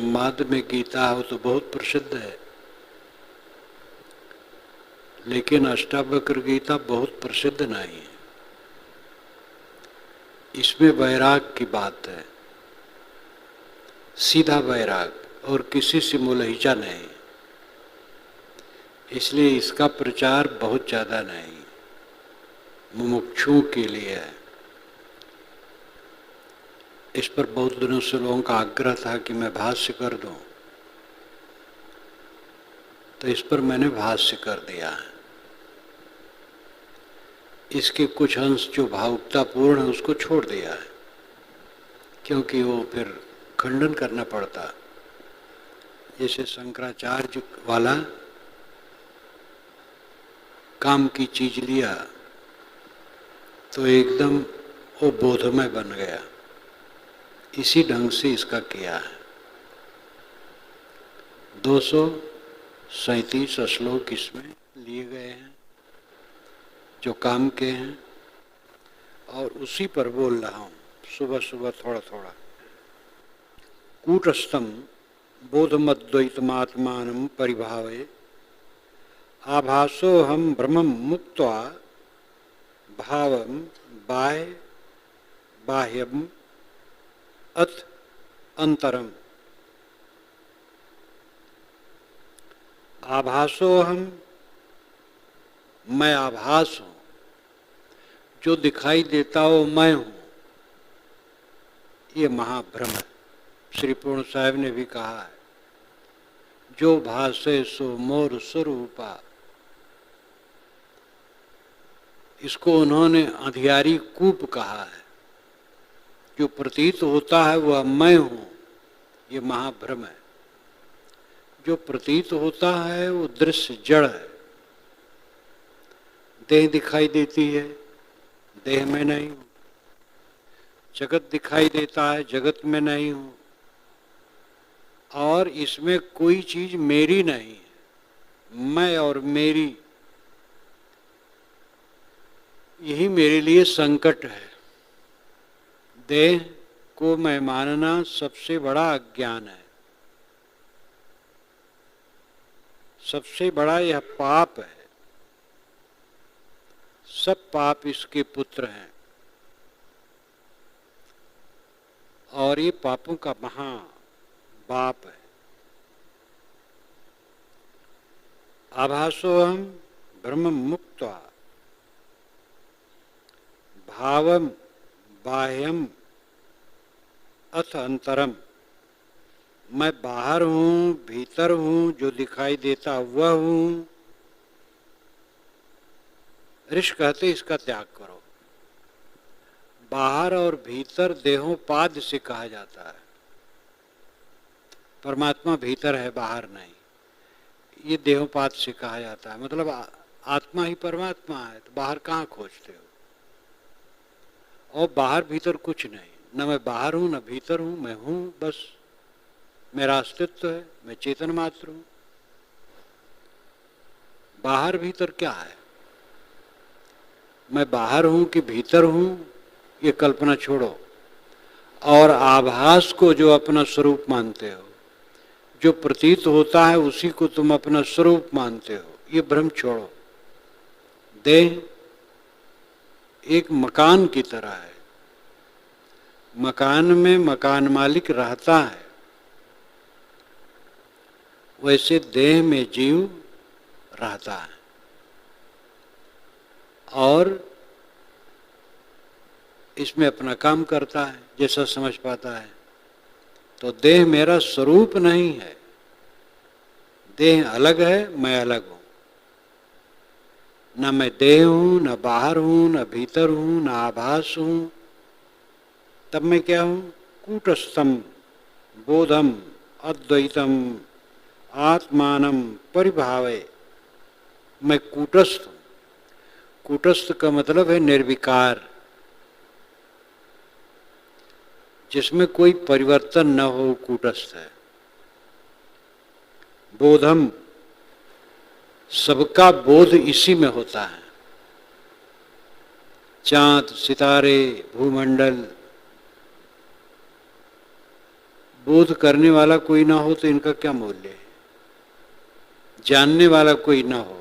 संवाद में गीता हो तो बहुत प्रसिद्ध है, लेकिन अष्टावक्र गीता बहुत प्रसिद्ध नहीं है। इसमें वैराग की बात है, सीधा वैराग, और किसी से मुलहिजा नहीं, इसलिए इसका प्रचार बहुत ज़्यादा नहीं, मुमुक्षुओं के लिए है। इस पर बहुत दिनों से लोगों का आग्रह था कि मैं भाष्य कर दूं, तो इस पर मैंने भाष्य कर दिया है। इसके कुछ अंश जो भावुकतापूर्ण है उसको छोड़ दिया है, क्योंकि वो फिर खंडन करना पड़ता। जैसे शंकराचार्य वाला काम की चीज लिया तो एकदम वो बोधमय बन गया। इसी ढंग से इसका किया है। 237 श्लोक इसमें लिए गए हैं जो काम के हैं, और उसी पर बोल रहा हूँ सुबह सुबह थोड़ा थोड़ा। कूटस्थम बोधमद्वैतमात्मानं परिभावे आभासो हम भ्रमं मुक्त्वा भावं बाह्यम अथ अंतरम। आभासो हम, मैं आभास हूँ, जो दिखाई देता हो मैं हूँ, ये महाभ्रम है। श्री पूर्ण साहब ने भी कहा है, जो भासे सो मोर स्वरूपा। इसको उन्होंने अंधियारी कूप कहा है। जो प्रतीत होता है वह मैं हूँ, ये महाभ्रम है। जो प्रतीत होता है वो दृश्य जड़ है। देह दिखाई देती है, देह में नहीं हूँ। जगत दिखाई देता है, जगत में नहीं हूँ। और इसमें कोई चीज मेरी नहीं है। मैं और मेरी, यही मेरे लिए संकट है। देह को मैं मानना सबसे बड़ा अज्ञान है, सबसे बड़ा यह पाप है। सब पाप इसके पुत्र हैं, और ये पापों का महा बाप है। आभासो हम ब्रह्म मुक्त्वा भावम बाह्यम अथ अंतरम। मैं बाहर हूँ, भीतर हूँ, जो दिखाई देता वह हूँ। ऋषि कहते इसका त्याग करो। बाहर और भीतर देहोपाद से कहा जाता है। परमात्मा भीतर है, बाहर नहीं। ये देहोपाद से कहा जाता है। मतलब आत्मा ही परमात्मा है, तो बाहर कहाँ खोजते हो। और बाहर भीतर कुछ नहीं, न मैं बाहर हूँ न भीतर हूँ, मैं हूँ बस। मेरा अस्तित्व है, मैं चेतन मात्र हूँ। बाहर भीतर क्या है? मैं बाहर हूँ कि भीतर हूँ, ये कल्पना छोड़ो। और आभास को जो अपना स्वरूप मानते हो, जो प्रतीत होता है उसी को तुम अपना स्वरूप मानते हो, ये भ्रम छोड़ो। देह एक मकान की तरह है। मकान में मकान मालिक रहता है, वैसे देह में जीव रहता है। और इसमें अपना काम करता है जैसा समझ पाता है। तो देह मेरा स्वरूप नहीं है। देह अलग है, मैं अलग हूँ। न मैं देह हूँ, न बाहर हूँ, न भीतर हूँ, न आभास हूँ। तब मैं क्या हूँ? कूटस्थम बोधम अद्वैतम आत्मानम परिभावे। मैं कूटस्थ हूँ। कूटस्थ का मतलब है निर्विकार, जिसमें कोई परिवर्तन न हो, कूटस्थ है। बोधम, सबका बोध इसी में होता है। चांद, सितारे, भूमंडल, बोध करने वाला कोई ना हो तो इनका क्या मूल्य है? जानने वाला कोई ना हो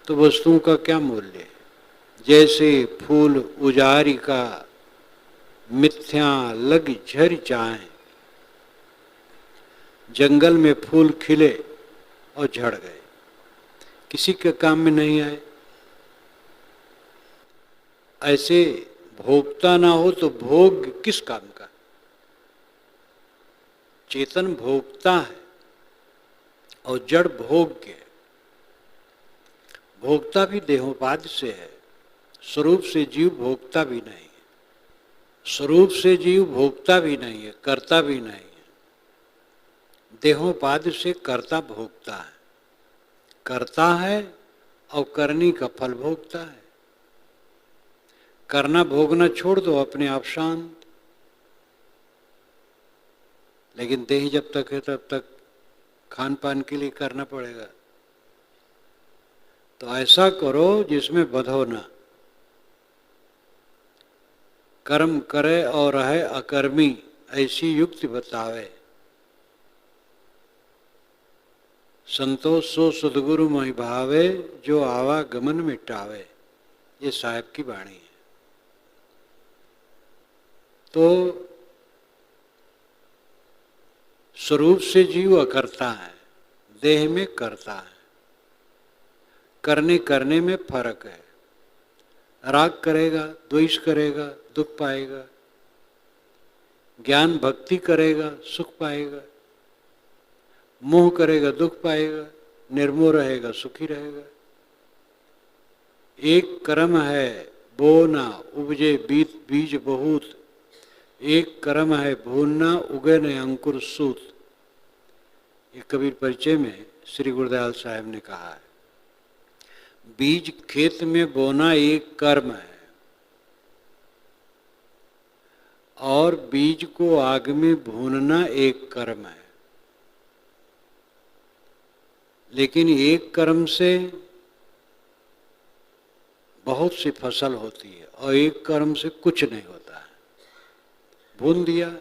तो वस्तुओं का क्या मूल्य है? जैसे फूल उजारी का मिथ्या लग झर जाए, जंगल में फूल खिले और झड़ गए, किसी के काम में नहीं आए। ऐसे भोक्ता ना हो तो भोग किस काम का? चेतन भोक्ता है और जड़ भोग्य है। भोक्ता भी देहोपाधि से है, स्वरूप से जीव भोक्ता भी नहीं है। स्वरूप से जीव भोक्ता भी नहीं है, कर्ता भी नहीं है। देहोपाधि से कर्ता भोक्ता है, करता है और करने का फल भोगता है। करना भोगना छोड़ दो, अपने आप शांत। लेकिन देह जब तक है तब तक खान पान के लिए करना पड़ेगा। तो ऐसा करो जिसमें बंधो ना। कर्म करे और रहे अकर्मी, ऐसी युक्ति बतावे। संतोष सो सदगुरु महि भावे, जो आवागमन मिटावे। ये साहब की वाणी है। तो स्वरूप से जीव अकर्ता है, देह में करता है। करने करने में फर्क है। राग करेगा, द्वेष करेगा, दुख पाएगा। ज्ञान भक्ति करेगा, सुख पाएगा। मोह करेगा, दुख पाएगा। निर्मोह रहेगा, सुखी रहेगा। एक कर्म है बोना उपजे बीज बहुत, एक कर्म है भूनना उगे न अंकुर सूत। ये कबीर परिचय में श्री गुरुदयाल साहब ने कहा है। बीज खेत में बोना एक कर्म है और बीज को आग में भूनना एक कर्म है। लेकिन एक कर्म से बहुत सी फसल होती है और एक कर्म से कुछ नहीं होता है। भून दिया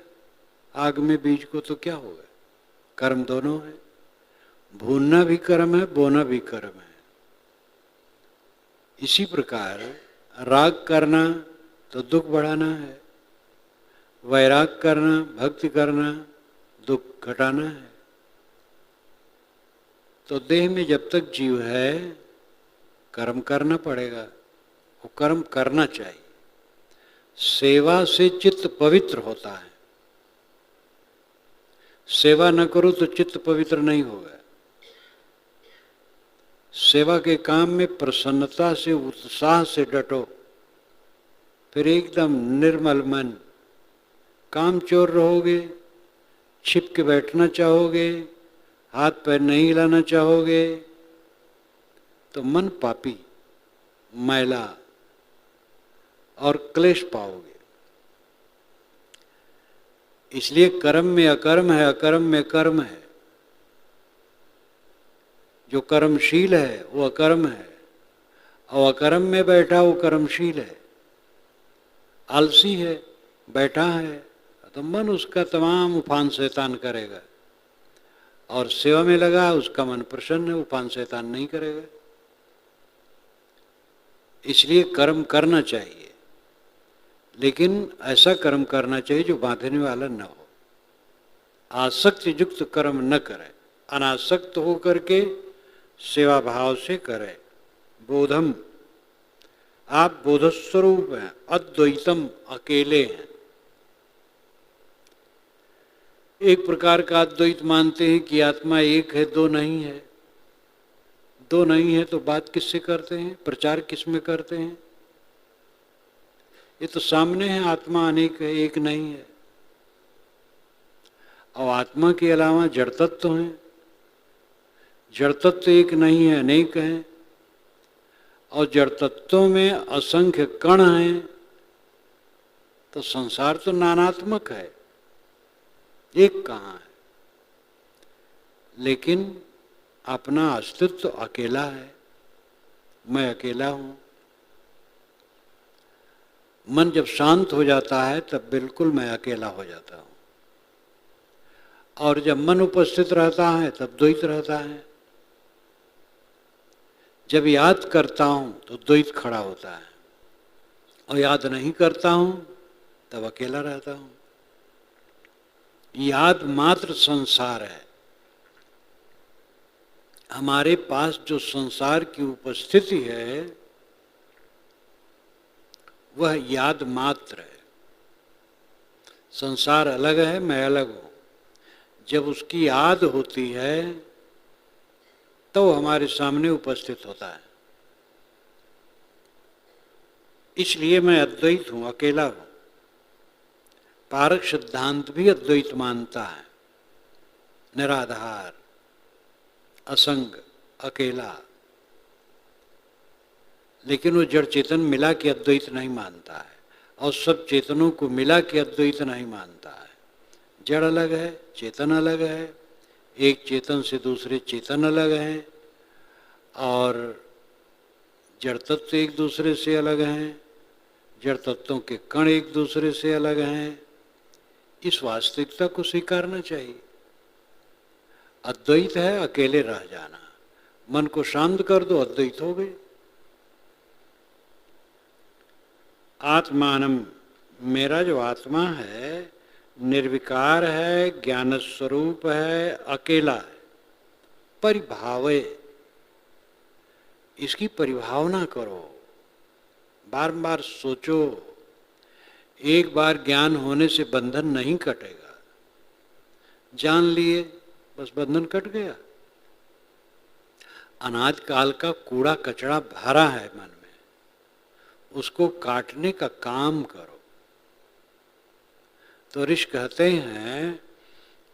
आग में बीज को तो क्या होगा? कर्म दोनों है। भूनना भी कर्म है, बोना भी कर्म है। इसी प्रकार राग करना तो दुख बढ़ाना है, वैराग करना, भक्ति करना, दुख घटाना है। तो देह में जब तक जीव है कर्म करना पड़ेगा, वो कर्म करना चाहिए। सेवा से चित्त पवित्र होता है। सेवा न करो तो चित्त पवित्र नहीं होगा। सेवा के काम में प्रसन्नता से, उत्साह से डटो, फिर एकदम निर्मल मन। काम चोर रहोगे, छिप के बैठना चाहोगे, हाथ पैर नहीं हिलाना चाहोगे, तो मन पापी, मैला और क्लेश पाओगे। इसलिए कर्म में अकर्म है, अकर्म में कर्म है। जो कर्मशील है वो अकर्म है और अकर्म में बैठा वो कर्मशील है। आलसी है, बैठा है, तो मन उसका तमाम उफान शैतान करेगा। और सेवा में लगा उसका मन प्रसन्न है, उफान शैतान नहीं करेगा। इसलिए कर्म करना चाहिए, लेकिन ऐसा कर्म करना चाहिए जो बांधने वाला न हो। आसक्ति युक्त कर्म न करे, अनासक्त हो करके सेवा भाव से करे। बोधम, आप बोधस्वरूप हैं, अद्वैतम, अकेले हैं। एक प्रकार का अद्वैत मानते हैं कि आत्मा एक है, दो नहीं है। दो नहीं है तो बात किससे करते हैं, प्रचार किस में करते हैं? ये तो सामने है, आत्मा अनेक है, एक नहीं है। और आत्मा के अलावा जड़ तत्व हैं। जड़ तत्व एक नहीं है, अनेक हैं। और जड़ तत्वों में असंख्य कण हैं। तो संसार तो नानात्मक है, एक कहाँ है? लेकिन अपना अस्तित्व अकेला है। मैं अकेला हूं। मन जब शांत हो जाता है तब बिल्कुल मैं अकेला हो जाता हूं। और जब मन उपस्थित रहता है तब द्वैत रहता है। जब याद करता हूं तो द्वैत खड़ा होता है, और याद नहीं करता हूं तब अकेला रहता हूं। याद मात्र संसार है। हमारे पास जो संसार की उपस्थिति है वह याद मात्र है। संसार अलग है, मैं अलग हूं। जब उसकी याद होती है तो हमारे सामने उपस्थित होता है। इसलिए मैं अद्वैत हूं, अकेला हूं। पारक सिद्धांत भी अद्वैत मानता है, निराधार, असंग, अकेला। लेकिन वो जड़ चेतन मिला के अद्वैत नहीं मानता है, और सब चेतनों को मिला के अद्वैत नहीं मानता है। जड़ अलग है, चेतन अलग है, एक चेतन से दूसरे चेतन अलग हैं, और जड़ तत्व एक दूसरे से अलग हैं, जड़ तत्वों के कण एक दूसरे से अलग हैं। इस वास्तविकता को स्वीकारना चाहिए। अद्वैत है अकेले रह जाना। मन को शांत कर दो, अद्वैत हो गए। आत्मानम, मेरा जो आत्मा है निर्विकार है, ज्ञान स्वरूप है, अकेला है। परिभावे, इसकी परिभावना करो, बार बार सोचो। एक बार ज्ञान होने से बंधन नहीं कटेगा। जान लिए बस बंधन कट गया। अनाद काल का कूड़ा कचरा भरा है मन में, उसको काटने का काम करो। तो ऋषि कहते हैं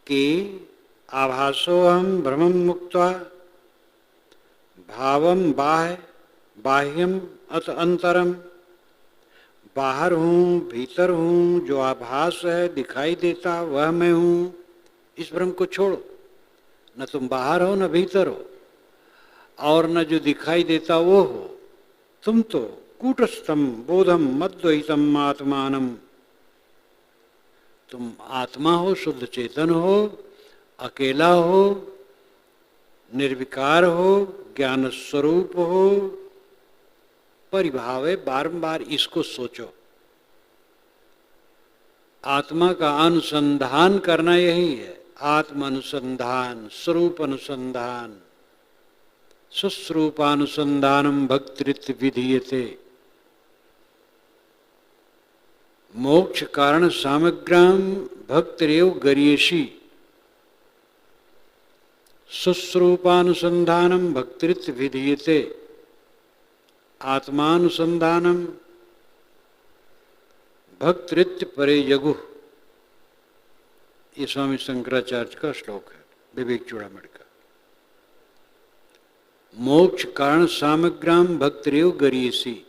कि आभासोहम भ्रमं मुक्त्वा भावम बाह्यम अत अंतरम। बाहर हूँ, भीतर हूँ, जो आभास है दिखाई देता वह मैं हूँ। इस भ्रम को छोड़ो। न तुम बाहर हो न भीतर हो, और न जो दिखाई देता वो हो। तुम तो कूटस्थम बोधम अद्वैतम आत्मानम। तुम आत्मा हो, शुद्ध चेतन हो, अकेला हो, निर्विकार हो, ज्ञान स्वरूप हो। परिभाव है, बारंबार इसको सोचो। आत्मा का अनुसंधान करना यही है। आत्म अनुसंधान, स्वरूप अनुसंधान, सुस्वरूपानुसंधानम भक्तिरित विधीयते। मोक्ष कारण सामग्राम भक्तिरेव गरीयसी। सुस्वरूपानुसंधानम भक्तिरित विधीयते। आत्मानुसंधानम भक्तिरित परे जगु। ये स्वामी शंकराचार्य का श्लोक है, विवेक चूड़ामणि का। मोक्ष कारण सामग्राम भक्तिरेव गरीयसी।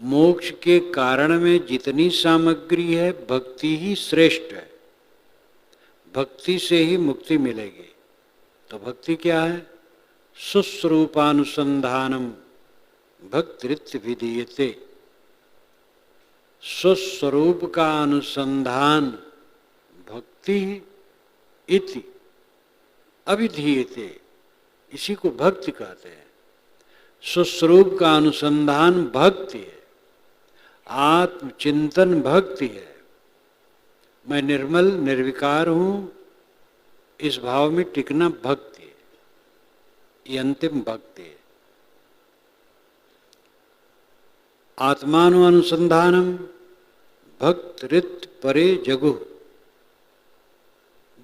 मोक्ष के कारण में जितनी सामग्री है भक्ति ही श्रेष्ठ है। भक्ति से ही मुक्ति मिलेगी। तो भक्ति क्या है? सुस्वरूपानुसंधानम भक्तिरित विधीयते। स्वस्वरूप का अनुसंधान भक्ति इति अभिधीयते। इसी को भक्ति कहते हैं। स्वस्वरूप का अनुसंधान भक्ति है, आत्मचिंतन भक्ति है। मैं निर्मल निर्विकार हूं, इस भाव में टिकना भक्ति है। ये अंतिम भक्ति है। आत्मानुसंधानम भक्तिरित परे जगु।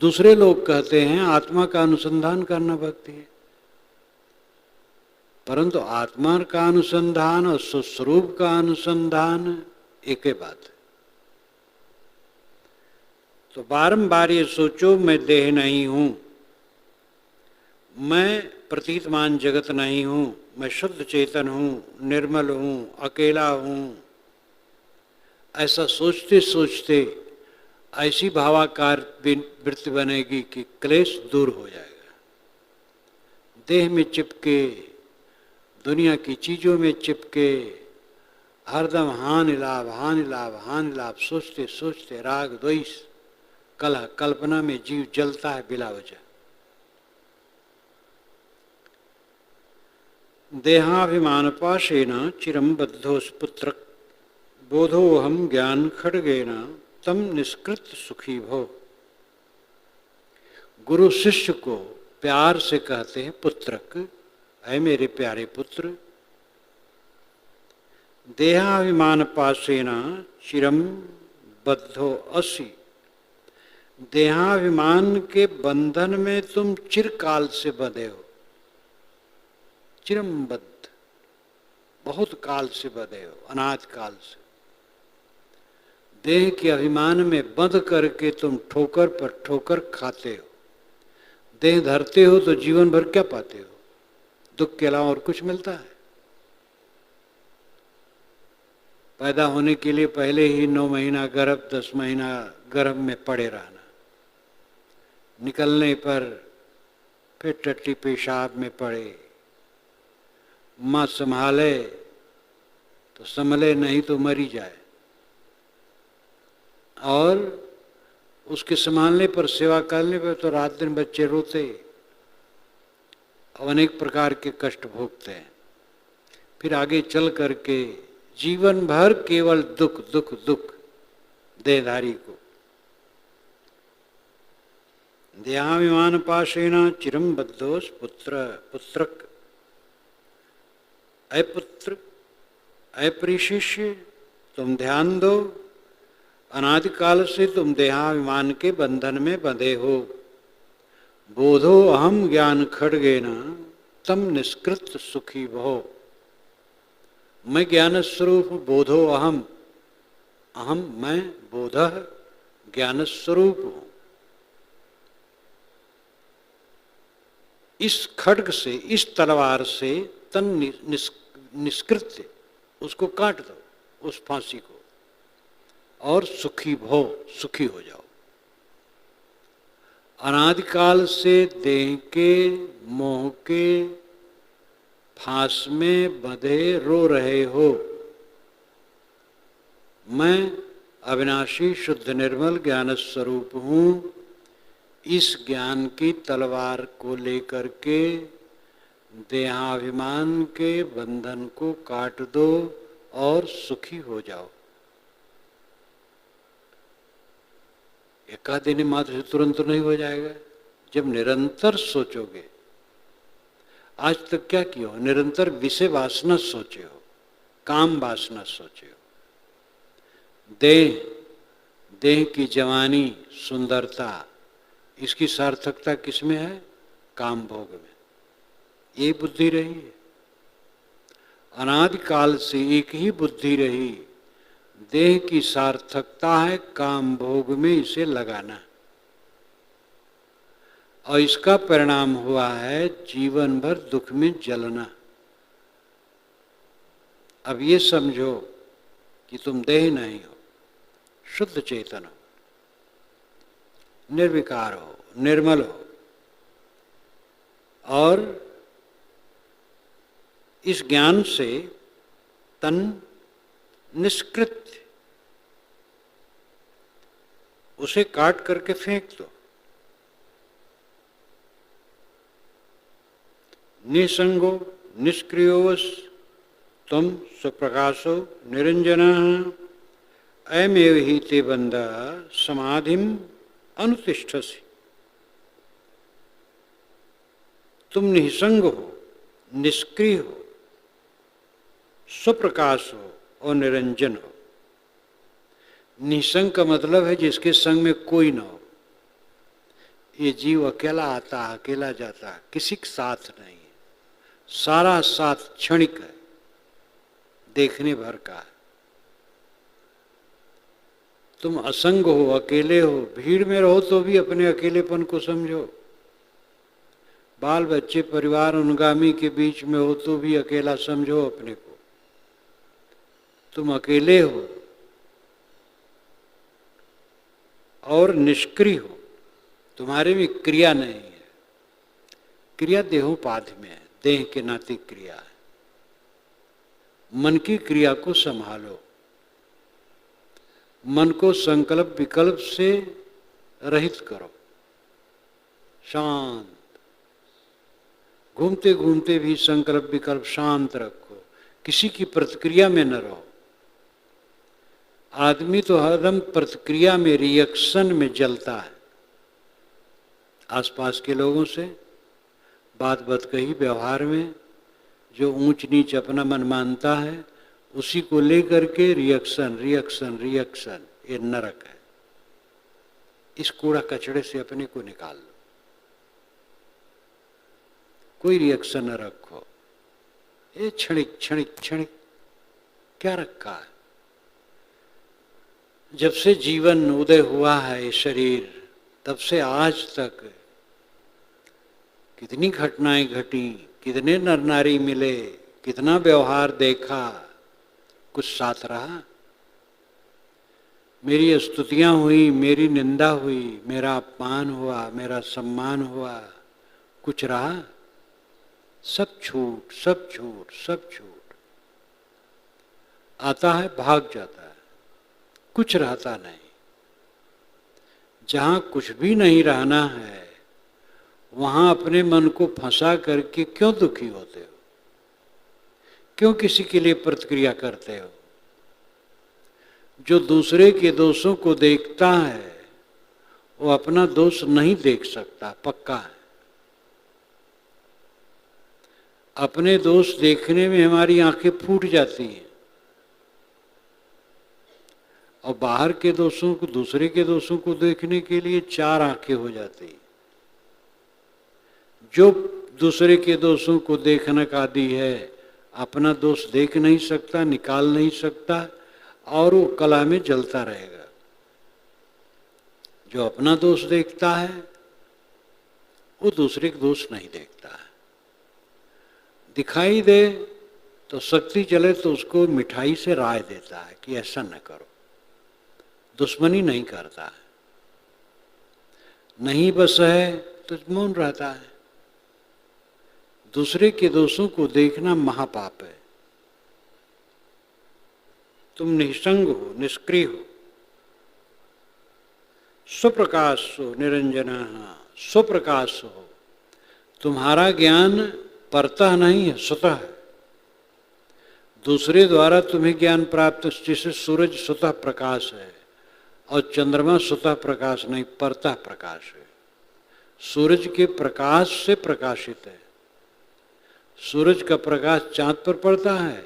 दूसरे लोग कहते हैं आत्मा का अनुसंधान करना भक्ति है, परंतु आत्मा का अनुसंधान और स्वस्वरूप का अनुसंधान एक ही बात है। तो बारंबार ये सोचो, मैं देह नहीं हूं, मैं प्रतीतमान जगत नहीं हूं, मैं शुद्ध चेतन हूं, निर्मल हूं, अकेला हूं। ऐसा सोचते सोचते ऐसी भावाकार वृत्ति बनेगी कि क्लेश दूर हो जाएगा। देह में चिपके, दुनिया की चीजों में चिपके, हरदम हानि लाभ हानि लाभ हानि लाभ सोचते सोचते राग द्वेष कलह, कल्पना में जीव जलता है बिला वजह। देहाभिमान पाशेन चिरम बद्धोस पुत्र बोधोहम ज्ञान खड्गेन तम निष्कृत सुखी भव। गुरु शिष्य को प्यार से कहते हैं पुत्रक, है मेरे प्यारे पुत्र। देहाभिमान पाशेन चिरम बद्धो असि, देहाभिमान के बंधन में तुम चिरकाल से बंधे हो। चिरम्बद्ध, बहुत काल से बंधे हो, अनाद काल से। देह के अभिमान में बंध करके तुम ठोकर पर ठोकर खाते हो। देह धरते हो तो जीवन भर क्या पाते हो? दुख के अलावा और कुछ मिलता है? पैदा होने के लिए पहले ही 9 महीना गर्भ, 10 महीना गर्भ में पड़े रहना, निकलने पर फिर टट्टी पेशाब में पड़े, माँ संभाले तो संभले, नहीं तो मरी जाए। और उसके संभालने पर, सेवा करने पर तो रात दिन बच्चे रोते और अनेक प्रकार के कष्ट भोगते हैं। फिर आगे चल करके जीवन भर केवल दुख दुख दुख देहधारी को। देहाभिमान पाशेन चिरम बद्धोस पुत्र पुत्रक, अय पुत्र, अय प्रिय शिष्य, तुम ध्यान दो, अनादिकाल से तुम देहाभिमान के बंधन में बंधे हो। बोधो अहम ज्ञान खड्गेन तम निष्कृत सुखी भव। मैं ज्ञान स्वरूप, बोधो अहम, अहम मैं, बोधः ज्ञान स्वरूप हूं। इस खड्ग से, इस तलवार से तन निष्कृत्य, उसको काट दो, उस फांसी को, और सुखी भव, सुखी हो जाओ। अनादिकाल से देह के मोह के फांस में बंधे रो रहे हो। मैं अविनाशी शुद्ध निर्मल ज्ञान स्वरूप हूं। इस ज्ञान की तलवार को लेकर के देहाभिमान के बंधन को काट दो और सुखी हो जाओ। एकाध दिन मात्र से तुरंत नहीं हो जाएगा। जब निरंतर सोचोगे, आज तक क्या किया हो? निरंतर विषय वासना सोचे हो, काम वासना सोचे हो। देह की जवानी, सुंदरता, इसकी सार्थकता किसमें है? काम भोग में। ये बुद्धि रही है। अनादिकाल से एक ही बुद्धि रही, देह की सार्थकता है काम भोग में इसे लगाना, और इसका परिणाम हुआ है जीवन भर दुख में जलना। अब ये समझो कि तुम देह नहीं हो, शुद्ध चेतन हो, निर्विकार हो, निर्मल हो, और इस ज्ञान से तन निष्कृत, उसे काट करके फेंक दो। निसंगो निष्क्रियोवश तुम स्वप्रकाशो निरंजनः अयमेव हि ते बन्धः समाधिम अनुतिष्ठसि। तुम निसंग हो, निष्क्रिय हो, स्वप्रकाश हो और निरंजन हो। निसंग का मतलब है जिसके संग में कोई ना हो। ये जीव अकेला आता है, अकेला जाता है, किसी के साथ नहीं है। सारा साथ क्षणिक है, देखने भर का है। तुम असंग हो, अकेले हो, भीड़ में रहो तो भी अपने अकेलेपन को समझो। बाल बच्चे परिवार अनुगामी के बीच में हो तो भी अकेला समझो अपने को। तुम अकेले हो और निष्क्रिय हो, तुम्हारे में क्रिया नहीं है। क्रिया देहोपाधि में है, देह के नाते क्रिया है। मन की क्रिया को संभालो। मन को संकल्प विकल्प से रहित करो, शांत। घूमते घूमते भी संकल्प विकल्प शांत रखो, किसी की प्रतिक्रिया में न रहो। आदमी तो हरदम प्रतिक्रिया में, रिएक्शन में जलता है। आसपास के लोगों से बात कही, व्यवहार में जो ऊंच नीच अपना मन मानता है, उसी को लेकर के रिएक्शन रिएक्शन रिएक्शन। ये नरक है। इस कूड़ा कचड़े से अपने को निकाल लो, कोई रिएक्शन न रखो। ये क्षणिक क्षणिक क्षणिक क्या रखा है? जब से जीवन उदय हुआ है ये शरीर, तब से आज तक कितनी घटनाएं घटी, कितने नर नारी मिले, कितना व्यवहार देखा, कुछ साथ रहा? मेरी स्तुतियां हुई, मेरी निंदा हुई, मेरा अपमान हुआ, मेरा सम्मान हुआ, कुछ रहा? सब छूट, सब छूट, सब छूट। आता है, भाग जाता है, कुछ रहता नहीं। जहां कुछ भी नहीं रहना है, वहां अपने मन को फंसा करके क्यों दुखी होते हो? क्यों किसी के लिए प्रतिक्रिया करते हो? जो दूसरे के दोषों को देखता है, वो अपना दोष नहीं देख सकता, पक्का है। अपने दोष देखने में हमारी आंखें फूट जाती हैं, और बाहर के दोषों को, दूसरे के दोषों को देखने के लिए 4 आंखें हो जाती। जो दूसरे के दोषों को देखने का आदी है, अपना दोष देख नहीं सकता, निकाल नहीं सकता, और वो कला में जलता रहेगा। जो अपना दोष देखता है, वो दूसरे के दोष नहीं देखता है। दिखाई दे तो शक्ति चले तो उसको मिठाई से राय देता है कि ऐसा न करो। दुश्मनी नहीं करता है। नहीं बस है तो मौन रहता है। दूसरे के दोषों को देखना महापाप है। तुम निसंग हो, निष्क्रिय हो, स्वप्रकाश हो, निरंजन स्वप्रकाश हो। तुम्हारा ज्ञान परतः नहीं है, स्वतः है। दूसरे द्वारा तुम्हें ज्ञान प्राप्त, जैसे सूरज स्वतः प्रकाश है और चंद्रमा स्वतः प्रकाश नहीं, परतः प्रकाश है। सूरज के प्रकाश से प्रकाशित है। सूरज का प्रकाश चांद पर पड़ता है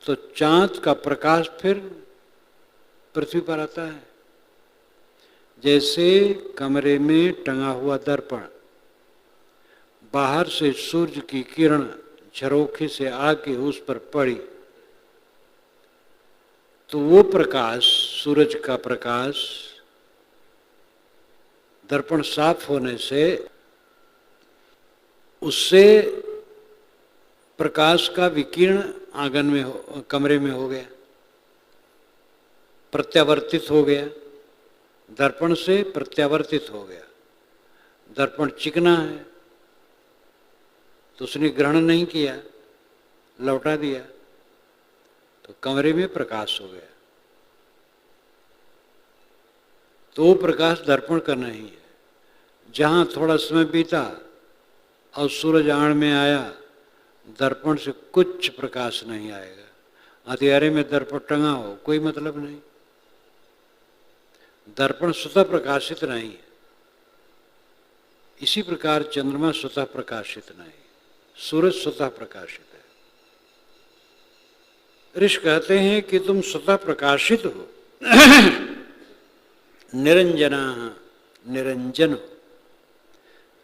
तो चांद का प्रकाश फिर पृथ्वी पर आता है। जैसे कमरे में टंगा हुआ दर्पण, बाहर से सूर्य की किरण झरोखे से आके उस पर पड़ी तो वो प्रकाश, सूरज का प्रकाश, दर्पण साफ होने से उससे प्रकाश का विकिरण आंगन में कमरे में हो गया, प्रत्यावर्तित हो गया, दर्पण से प्रत्यावर्तित हो गया। दर्पण चिकना है तो उसने ग्रहण नहीं किया, लौटा दिया, तो कमरे में प्रकाश हो गया। तो वो प्रकाश दर्पण का नहीं है। जहाँ थोड़ा समय बीता और सूरज आड़ में आया, दर्पण से कुछ प्रकाश नहीं आएगा। अंधियारे में दर्पण टंगा हो, कोई मतलब नहीं। दर्पण स्वतः प्रकाशित नहीं है। इसी प्रकार चंद्रमा स्वतः प्रकाशित नहीं, सूरज स्वतः प्रकाशित है। ऋषि कहते हैं कि तुम स्वतः प्रकाशित हो, निरंजना, निरंजन हो।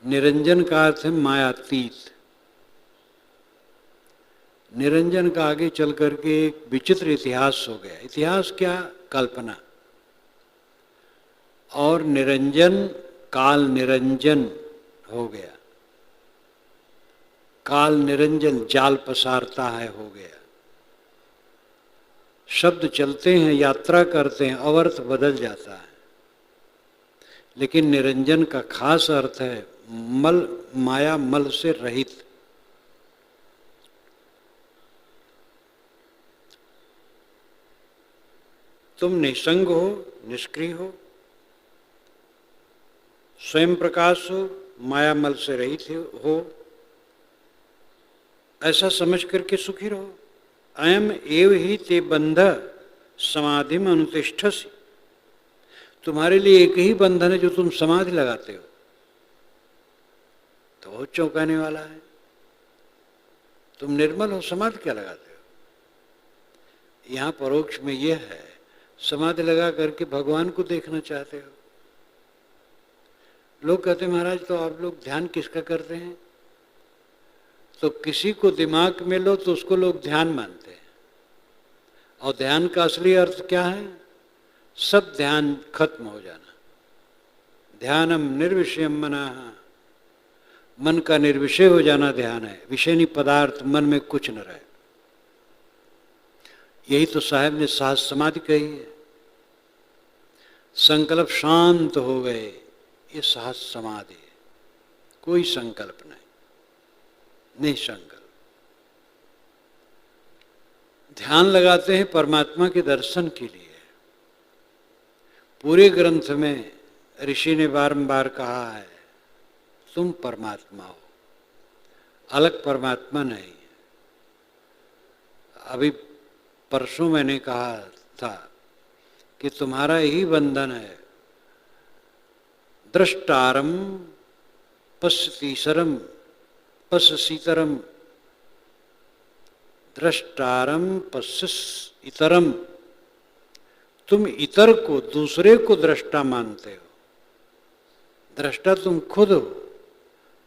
निरंजन का अर्थ है मायातीत। निरंजन का आगे चल करके एक विचित्र इतिहास हो गया। इतिहास क्या? कल्पना। और निरंजन काल निरंजन हो गया। काल निरंजन जाल पसारता है हो गया। शब्द चलते हैं, यात्रा करते हैं, अवर्थ बदल जाता है। लेकिन निरंजन का खास अर्थ है मल, माया मल से रहित। तुम निसंग हो, निष्क्रिय हो, स्वयं प्रकाश हो, मायामल से रहित हो, ऐसा समझ करके सुखी रहो। अयम एव ही ते बंध समाधि में अनुतिष्ठसि। तुम्हारे लिए एक ही बंधन है जो तुम समाधि लगाते हो, तो बहुत चौंकाने वाला है। तुम निर्मल हो, समाधि क्या लगाते हो? यहां परोक्ष में यह है, समाधि लगा करके भगवान को देखना चाहते हो। लोग कहते हैं महाराज तो आप लोग ध्यान किसका करते हैं? तो किसी को दिमाग में लो तो उसको लोग ध्यान मानते हैं। और ध्यान का असली अर्थ क्या है? सब ध्यान खत्म हो जाना। ध्यानम निर्विषयम मनाः, मन का निर्विषय हो जाना ध्यान है। विषय नहीं पदार्थ, मन में कुछ न रहे। यही तो साहब ने सहज समाधि कही है। संकल्प शांत हो गए, ये सहज समाधि है। कोई संकल्प नहीं, निसंकल्प। ध्यान लगाते हैं परमात्मा के दर्शन के लिए। पूरे ग्रंथ में ऋषि ने बारंबार कहा है, तुम परमात्मा हो, अलग परमात्मा नहीं। अभी परसों मैंने कहा था कि तुम्हारा ही बंधन है। दृष्टारम पश्यतीसरम पश्यसीतरम, दृष्टारम पश्यस इतरम। तुम इतर को, दूसरे को दृष्टा मानते हो। दृष्टा तुम खुद हो,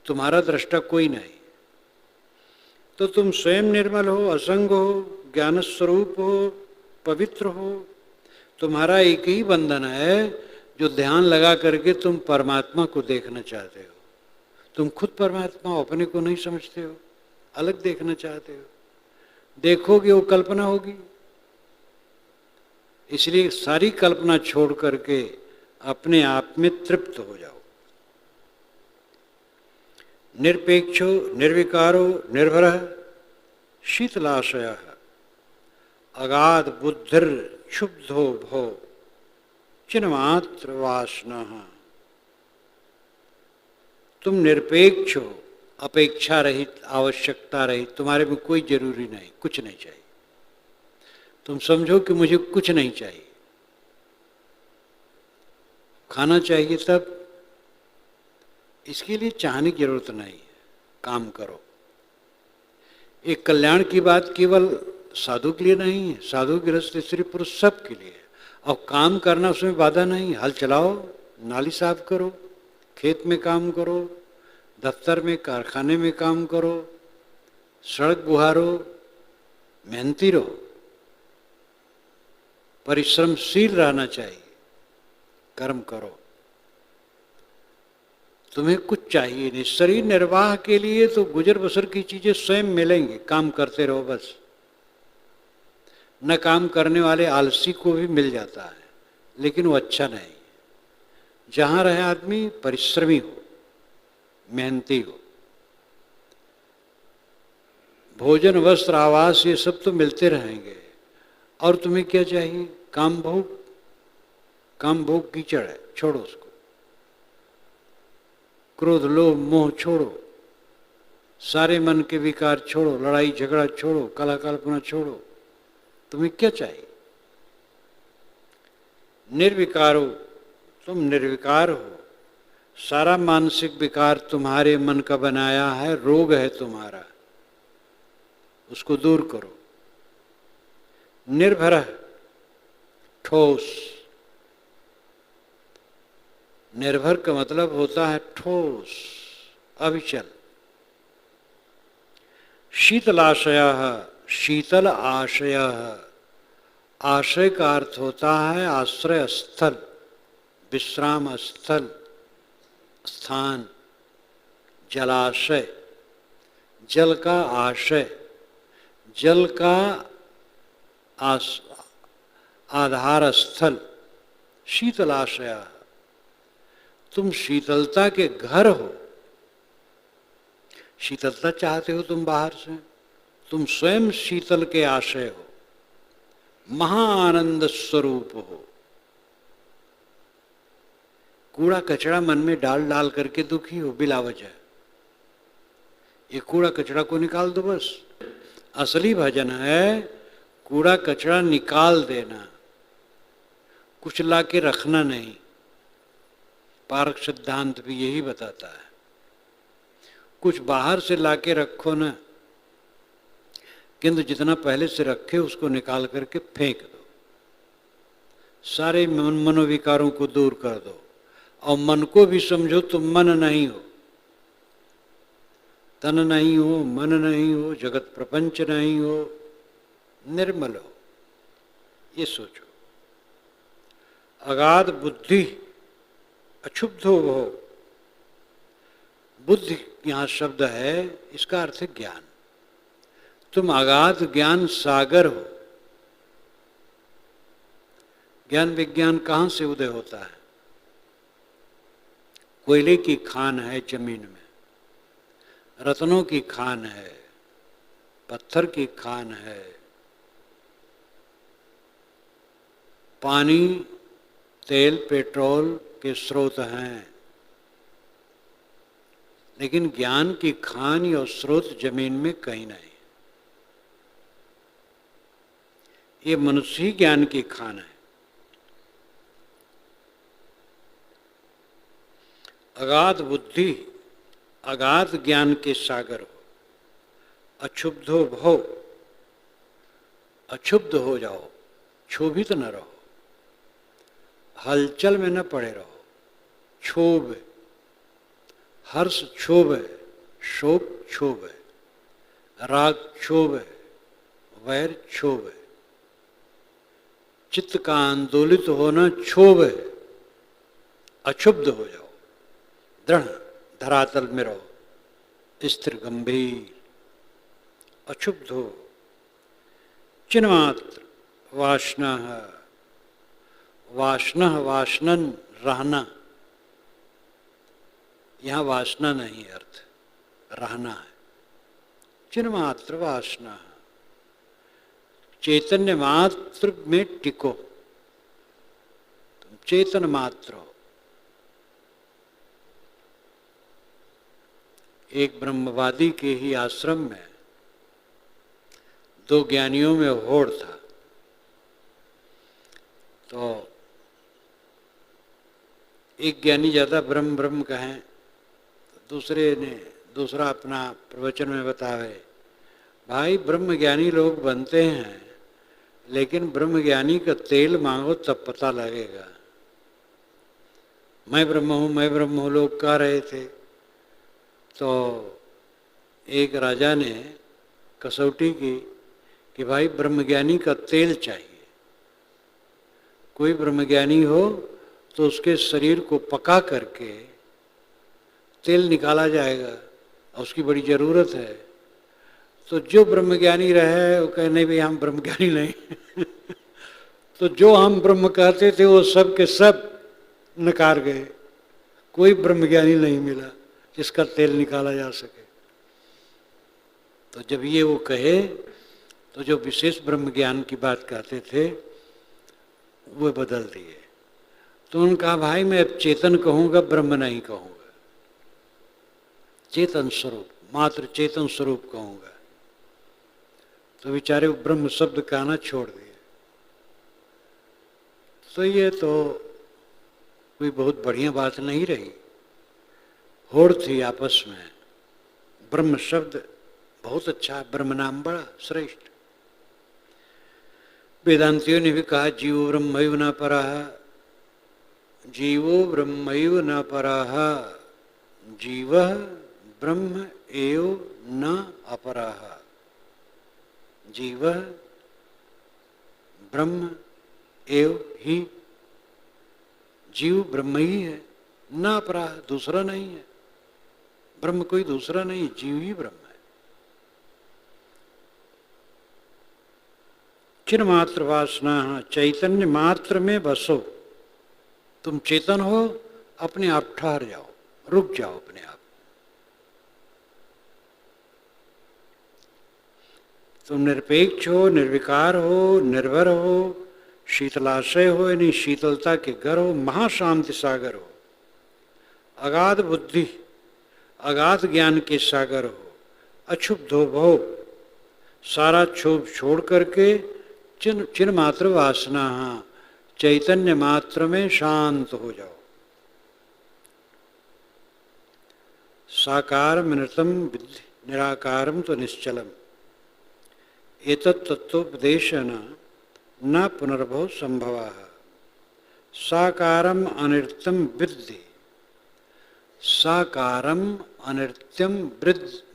तुम्हारा दृष्टा कोई नहीं। तो तुम स्वयं निर्मल हो, असंग हो, ज्ञान स्वरूप हो, पवित्र हो। तुम्हारा एक ही बंधन है जो ध्यान लगा करके तुम परमात्मा को देखना चाहते हो। तुम खुद परमात्मा हो, अपने को नहीं समझते हो, अलग देखना चाहते हो। देखोगे वो कल्पना होगी। इसलिए सारी कल्पना छोड़ करके अपने आप में तृप्त हो जाओ। निरपेक्षो निर्विकारो निर्भरः शीतलाशयः अगाध बुद्धिर क्षुब्धो भो चिन्मात्र वासनः। तुम निरपेक्ष हो, अपेक्षा रहित, आवश्यकता रहित। तुम्हारे में कोई जरूरी नहीं, कुछ नहीं चाहिए। तुम समझो कि मुझे कुछ नहीं चाहिए। खाना चाहिए तब, इसके लिए चाहने की जरूरत नहीं है। काम करो। एक कल्याण की बात केवल साधु के लिए नहीं है, साधु गृहस्थ स्त्री पुरुष सब के लिए है। और काम करना उसमें बाधा नहीं। हल चलाओ, नाली साफ करो, खेत में काम करो, दफ्तर में कारखाने में काम करो, सड़क बुहारो, मेहनती रहो। परिश्रमशील रहना चाहिए, कर्म करो। तुम्हें कुछ चाहिए नहीं। शरीर निर्वाह के लिए तो गुजर बसर की चीजें स्वयं मिलेंगी, काम करते रहो बस। न काम करने वाले आलसी को भी मिल जाता है, लेकिन वो अच्छा नहीं। जहां रहे आदमी परिश्रमी हो, मेहनती हो। भोजन वस्त्र आवास ये सब तो मिलते रहेंगे। और तुम्हें क्या चाहिए? काम भोग। काम भोग कीचड़ है, छोड़ो उसको। क्रोध लोभ मोह छोड़ो, सारे मन के विकार छोड़ो, लड़ाई झगड़ा छोड़ो, कला कल्पना छोड़ो। तुम्हें क्या चाहिए? निर्विकार हो, तुम निर्विकार हो। सारा मानसिक विकार तुम्हारे मन का बनाया है, रोग है तुम्हारा, उसको दूर करो। निर्भर, ठोस। निर्भर का मतलब होता है ठोस, अविचल। शीतलाशयः, शीतल आशय। आशय का अर्थ होता है आश्रय स्थल, विश्राम स्थल, स्थान। जलाशय, जल का आशय, जल का आधार स्थल। शीतलाशय, तुम शीतलता के घर हो। शीतलता चाहते हो तुम बाहर से, तुम स्वयं शीतल के आशय हो, महाआनंद स्वरूप हो। कूड़ा कचरा मन में डाल डाल करके दुखी हो बिला वजह। ये कूड़ा कचरा को निकाल दो बस। असली भजन है कूड़ा कचरा निकाल देना, कुछ ला के रखना नहीं। पारक सिद्धांत भी यही बताता है। कुछ बाहर से ला के रखो ना, किंतु जितना पहले से रखे उसको निकाल करके फेंक दो। सारे मनोविकारों को दूर कर दो और मन को भी समझो तुम मन नहीं हो, तन नहीं हो, मन नहीं हो, जगत प्रपंच नहीं हो, निर्मल हो, ये सोचो। अगाध बुद्धि अक्षुब्धो हो, बुद्धि यहाँ शब्द है, इसका अर्थ है ज्ञान। तुम अगाध ज्ञान सागर हो। ज्ञान विज्ञान कहाँ से उदय होता है? कोयले की खान है जमीन में, रत्नों की खान है, पत्थर की खान है, पानी, तेल, पेट्रोल के स्रोत हैं, लेकिन ज्ञान की खान और स्रोत जमीन में कहीं नहीं। ये मनुष्य ही ज्ञान की खान है। अगाध बुद्धि, अगाध ज्ञान के सागर हो। अक्षुब्धो भव, अक्षुब्ध हो जाओ, क्षोभित न रहो, हलचल में न पड़े रहो। क्षोभ, हर्ष क्षोभ है, शोक क्षोभ है, राग क्षोभ है, वैर क्षोभ है। चित्त का आंदोलित होना क्षोभ है। अक्षुब्ध हो जाओ, दृढ़ धरातल में रहो, स्थिर गंभीर, अक्षुब्ध हो। चिन्मात्र वासना, वासना वासनन रहना, यहाँ वासना नहीं अर्थ, रहना है। चिन्मात्र वासना, चैतन्य मात्र में टिको, तुम चेतन मात्र हो। एक ब्रह्मवादी के ही आश्रम में दो ज्ञानियों में होड़ था। तो एक ज्ञानी ज़्यादा ब्रह्म ब्रह्म कहें, दूसरे ने दूसरा अपना प्रवचन में बतावे, भाई ब्रह्म ज्ञानी लोग बनते हैं, लेकिन ब्रह्म ज्ञानी का तेल मांगो तब पता लगेगा। मैं ब्रह्म हूँ, मैं ब्रह्म हूँ लोग कह रहे थे। तो एक राजा ने कसौटी की कि भाई ब्रह्मज्ञानी का तेल चाहिए। कोई ब्रह्मज्ञानी हो तो उसके शरीर को पका करके तेल निकाला जाएगा और उसकी बड़ी ज़रूरत है। तो जो ब्रह्मज्ञानी रहे वो कहे नहीं भाई हम ब्रह्मज्ञानी नहीं तो जो हम ब्रह्म कहते थे वो सब के सब नकार गए। कोई ब्रह्मज्ञानी नहीं मिला जिसका तेल निकाला जा सके। तो जब ये वो कहे तो जो विशेष ब्रह्म ज्ञान की बात कहते थे वो बदल दिए। तो उन्होंने कहा भाई मैं अब चेतन कहूँगा, ब्रह्म नहीं कहूँगा, चेतन स्वरूप, मात्र चेतन स्वरूप कहूँगा। तो बेचारे ब्रह्म शब्द कहना छोड़ दिए। तो ये तो कोई बहुत बढ़िया बात नहीं रही, होड़ थी आपस में। ब्रह्म शब्द बहुत अच्छा, ब्रह्म नाम बड़ा श्रेष्ठ। वेदांतियों ने भी कहा जीवो ब्रह्मैव न परः, जीवो ब्रह्मैव न परः, जीवः ब्रह्म एव न अपरः। जीवः ब्रह्म एव ही, जीव ब्रह्म ही है, न अपरः दूसरा नहीं है। ब्रह्म कोई दूसरा नहीं, जीव ही ब्रह्म है। चिन्ह मात्र वासना, चैतन्य मात्र में बसो। तुम चेतन हो, अपने आप ठहर जाओ, रुक जाओ अपने आप। तुम निरपेक्ष हो, निर्विकार हो, निर्भर हो, शीतलाशय हो यानी शीतलता के घर हो, महाशांति सागर हो। अगाध बुद्धि, अगाध ज्ञान के सागर हो, अक्षुब्ध हो भव, सारा क्षोभ छोड़ करके चिन्ह मात्र वासना, चैतन्य मात्र में शांत हो जाओ। साकारम नृतम विद्धि निराकारम तो निश्चलम, एतत् तत्वोपदेशन न पुनर्भव संभव। साकारम अनृत्यम विद्धि, साकारम अनृत्यम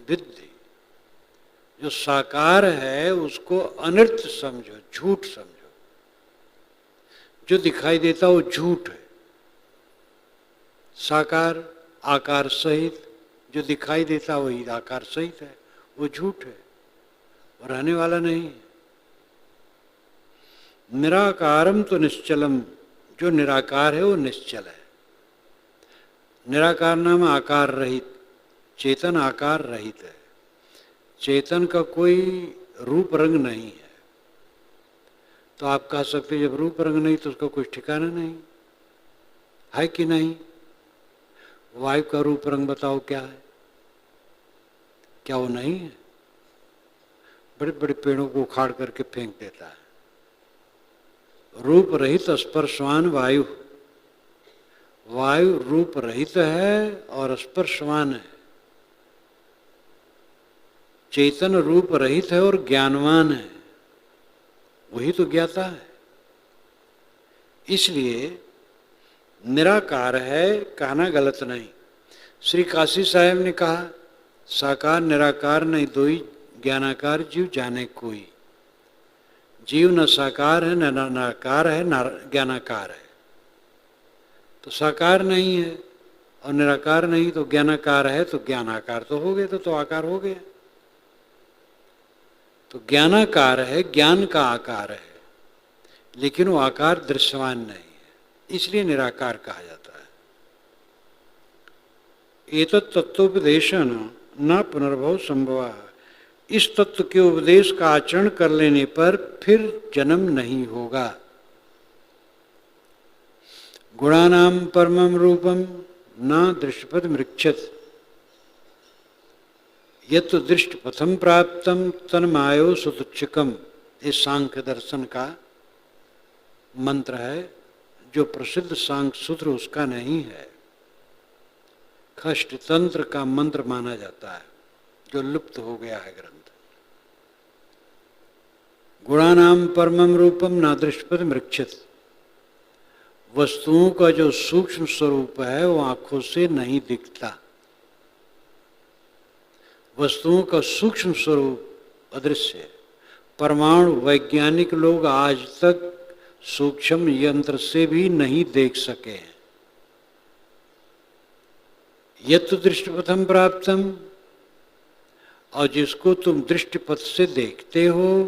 विद्धि, जो साकार है उसको अनृत्य समझो, झूठ समझो। जो दिखाई देता वो झूठ है। साकार आकार सहित जो दिखाई देता वही आकार सहित है, वो झूठ है, वो रहने वाला नहीं है। निराकारम तो निश्चलम, जो निराकार है वो निश्चल है। निराकार नाम आकार रहित, चेतन आकार रहित है। चेतन का कोई रूप रंग नहीं है। तो आप कह सकते जब रूप रंग नहीं तो उसका कुछ ठिकाना नहीं है कि नहीं। वायु का रूप रंग बताओ क्या है? क्या वो नहीं है? बड़े बड़े पेड़ों को उखाड़ करके फेंक देता है। रूप रहित स्पर्शवान वायु, वायु रूप रहित है और स्पर्शवान है। चेतन रूप रहित है और ज्ञानवान है, वही तो ज्ञाता है। इसलिए निराकार है, कहना गलत नहीं। श्री काशी साहेब ने कहा साकार निराकार नहीं दोई, ज्ञानाकार जीव जाने कोई। जीव न साकार है न निराकार है न ज्ञानाकार है। तो साकार नहीं है और निराकार नहीं तो ज्ञानाकार है, तो ज्ञानाकार तो हो गए, तो आकार हो गया। तो ज्ञानाकार है, ज्ञान का आकार है, लेकिन वो आकार दृश्यमान नहीं है, इसलिए निराकार कहा जाता है। एतत् तत्वोपदेशन न पुनर्भव संभव, इस तत्व के उपदेश का आचरण कर लेने पर फिर जन्म नहीं होगा। गुणानाम परमम रूपम न दृष्टपद मृक्षत, यत् दृष्ट पथम प्राप्तम तन्मायो सुतुच्छकम। इस सांख्य दर्शन का मंत्र है, जो प्रसिद्ध सांख्य सूत्र उसका नहीं है, खष्ट तंत्र का मंत्र माना जाता है, जो लुप्त हो गया है ग्रंथ। गुणानाम परमम रूपम न दृष्टपद मृक्षत, वस्तुओं का जो सूक्ष्म स्वरूप है वो आंखों से नहीं दिखता। वस्तुओं का सूक्ष्म स्वरूप अदृश्य है। परमाणु वैज्ञानिक लोग आज तक सूक्ष्म यंत्र से भी नहीं देख सके हैं। यत् दृष्टिपथम प्राप्तम, और जिसको तुम दृष्टिपथ से देखते हो,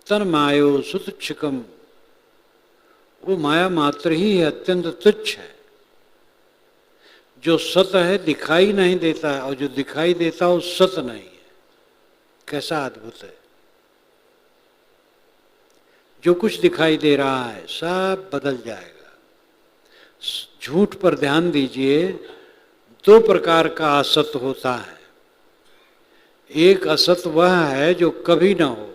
तन्मायो सुतुच्छकम, वो माया मात्र ही है, अत्यंत तुच्छ है। जो सत है दिखाई नहीं देता है, और जो दिखाई देता है वो सत नहीं है। कैसा अद्भुत है। जो कुछ दिखाई दे रहा है सब बदल जाएगा। झूठ पर ध्यान दीजिए, दो प्रकार का असत होता है। एक असत वह है जो कभी ना हो,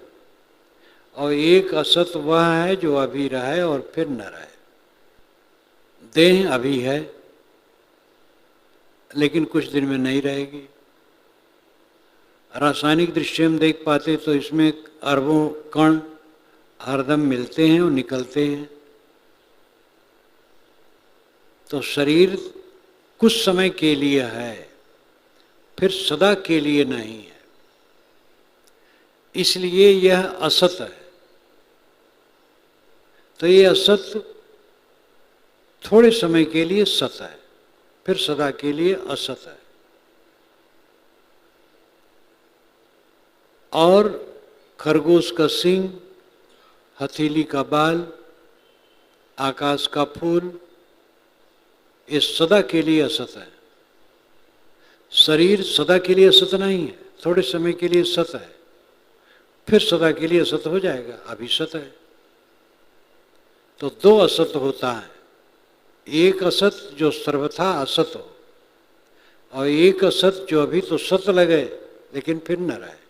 और एक असत वह है जो अभी रहे और फिर न रहे। देह अभी है लेकिन कुछ दिन में नहीं रहेगी। रासायनिक दृष्टि हम देख पाते तो इसमें अरबों कण हरदम मिलते हैं और निकलते हैं। तो शरीर कुछ समय के लिए है, फिर सदा के लिए नहीं है, इसलिए यह असत है। तो ये असत थोड़े समय के लिए सत है, फिर सदा के लिए असत है। और खरगोश का सींग, हथेली का बाल, आकाश का फूल, ये सदा के लिए असत है। शरीर सदा के लिए असत नहीं है, थोड़े समय के लिए सत है, फिर सदा के लिए असत हो जाएगा, अभी सत है। तो दो असत होता है, एक असत जो सर्वथा असत हो, और एक असत जो अभी तो सत लगे लेकिन फिर न रहे।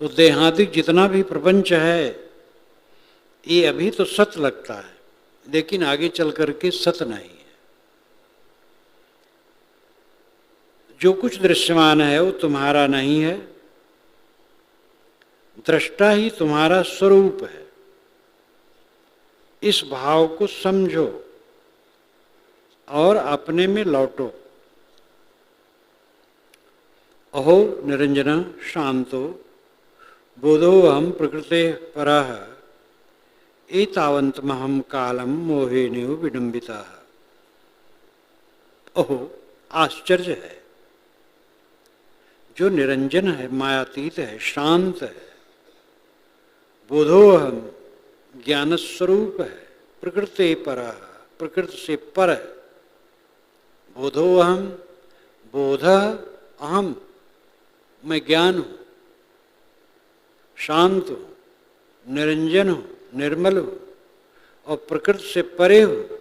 तो देहादिक जितना भी प्रपंच है ये अभी तो सत लगता है, लेकिन आगे चल करके सत नहीं है। जो कुछ दृश्यमान है वो तुम्हारा नहीं है, दृष्टा ही तुम्हारा स्वरूप है। इस भाव को समझो और अपने में लौटो। अहो निरंजन शांतो बोधो हम प्रकृते परः एतावन्तमहं कालम मोहेनेव विडम्बितः। अहो आश्चर्य है, जो निरंजन है, मायातीत है, शांत है, बोधोहम ज्ञान स्वरूप है, प्रकृति परः प्रकृति से पर है, बोधोहम बोध अहम मैं ज्ञान हूँ, शांत हूँ, निरंजन हूँ, निर्मल हूँ और प्रकृति से परे हूँ।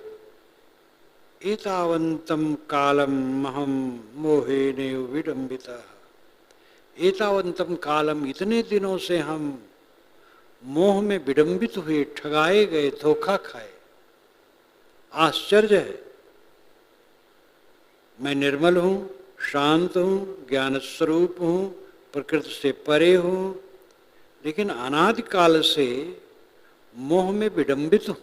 एतावंतम कालम महम मोहेनेव विडम्बितः। एतावंतम कालम इतने दिनों से हम मोह में विडंबित हुए, ठगाए गए, धोखा खाए। आश्चर्य है, मैं निर्मल हूँ, शांत हूँ, ज्ञान स्वरूप हूँ, प्रकृति से परे हूँ, लेकिन अनादिकाल से मोह में विडंबित हूँ।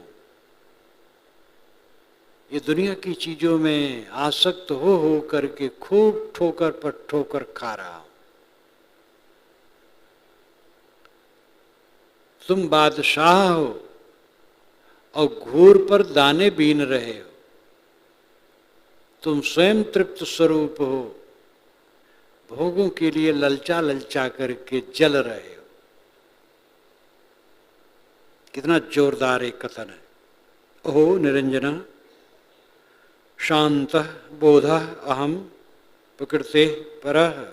ये दुनिया की चीजों में आसक्त हो करके खूब ठोकर पर ठोकर खा रहा हूँ। तुम बादशाह हो और घूर पर दाने बीन रहे हो। तुम स्वयं तृप्त स्वरूप हो, भोगों के लिए ललचा ललचा करके जल रहे हो। कितना जोरदार एक कथन है। ओहो निरंजना शांत बोध अहम प्रकृते परः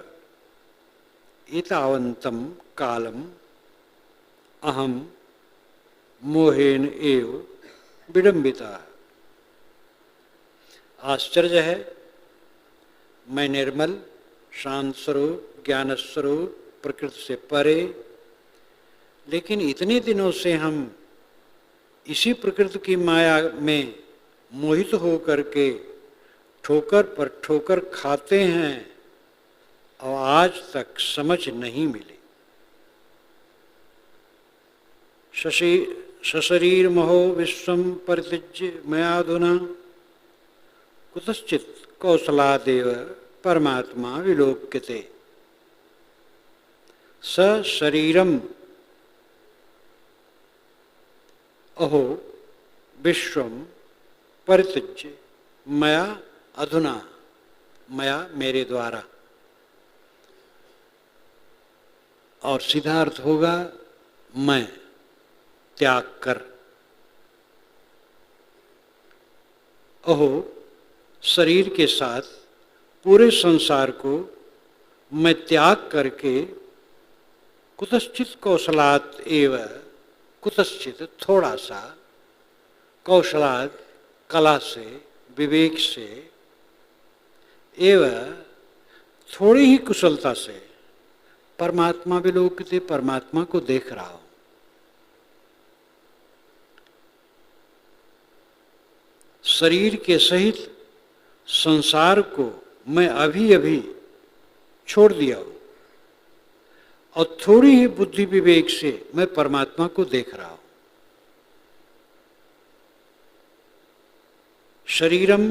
एतावन्तं कालम अहम मोहेन एव विडंबिता। आश्चर्य है, मैं निर्मल, शांत स्वरूप, ज्ञान स्वरूप, प्रकृति से परे, लेकिन इतने दिनों से हम इसी प्रकृति की माया में मोहित हो करके ठोकर पर ठोकर खाते हैं और आज तक समझ नहीं मिली। सशरीर महो विश्वम परित्यज्य मयाधुना कुतश्चित् कौशलादेव परमात्मा विलोक्यते। सशरीरम अहो विश्वम परित्यज्य मया अधुना, मया मेरे द्वारा, और सीधा अर्थ होगा मैं त्याग कर। अहो शरीर के साथ पूरे संसार को मैं त्याग करके कुतश्चित कौशलात् एव, कुतश्चित थोड़ा सा, कौशलात् कला से, विवेक से, एव थोड़ी ही कुशलता से परमात्मा विलोकिते, परमात्मा को देख रहा हूं। शरीर के सहित संसार को मैं अभी अभी छोड़ दिया हूं और थोड़ी ही बुद्धि विवेक से मैं परमात्मा को देख रहा हूं। शरीरम